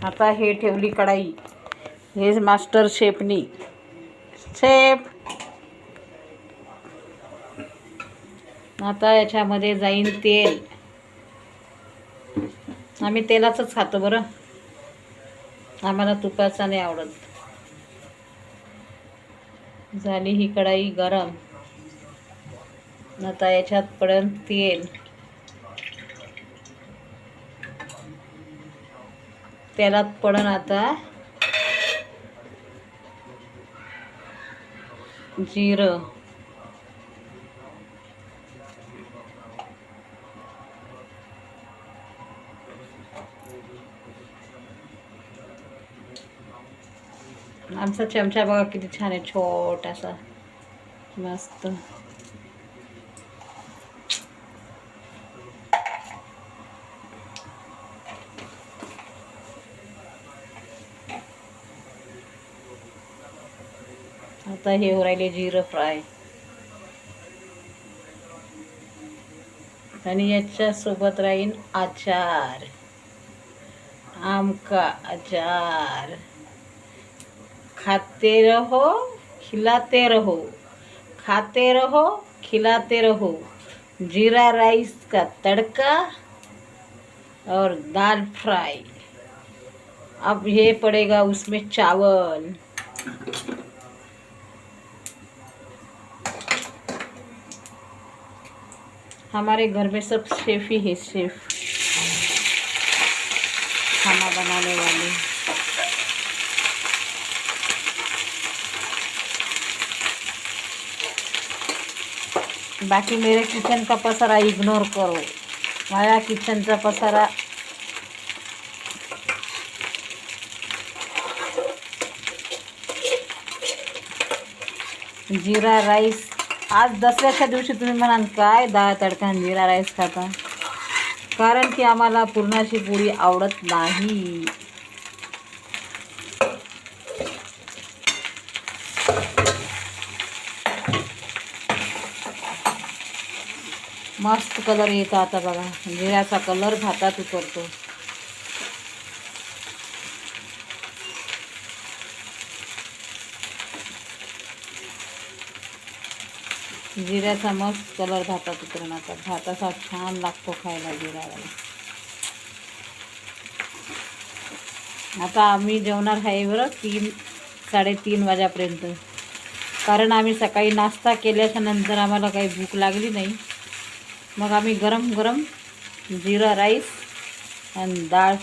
आता हे ठेवली कढाई, हे मास्टर शेफनी शेफ. आता याच्यामध्ये जाईन तेल. आम्ही तेलाचंच खातो बरं, आम्हाला तुपाचा नाही आवडत. झाली ही कढाई गरम. आता याच्यात पडेल तेल. तेलात पडन आता जिरं, आमचा चमचा बघा किती छान आहे, छोटासा मस्त. आता हे हो राहिले जिरं फ्राय, आणि याच्या सोबत राहील अचार, आम का अचार. खाते रहो खिलाते रहो, खाते रहो खिलाते रहो. जीरा राइस का तड़का और दाल फ्राई. अब ये पड़ेगा उसमें चावल. हमारे घर में सब शेफ ही है, शेफ खाना बनाने वाले. बाकी मेरे किचन का पसारा इग्नोर करो. माझ्या किचनचा पसारा जीरा राईस. आज दसऱ्याच्या दिवशी तुम्ही म्हणाल काय डाळ तडका जीरा राईस खाता, कारण की आम्हाला पुरणाची पोळी आवडत नाही. मस्त कलर येतो आता बघा, जिऱ्याचा कलर भातात उतरतो. जिऱ्याचा मस्त कलर भातात उतरणार. भात असा छान लागतो खायला जिरा राईस. आता आम्ही जेवणार आहे बरं 3-3:30 वाजेपर्यंत, कारण आम्ही सकाळी नाश्ता केल्याच्या नंतर आम्हाला काही भूक लागली नाही. मग आम्ही गरम गरम जिरा राईस आणि डाळ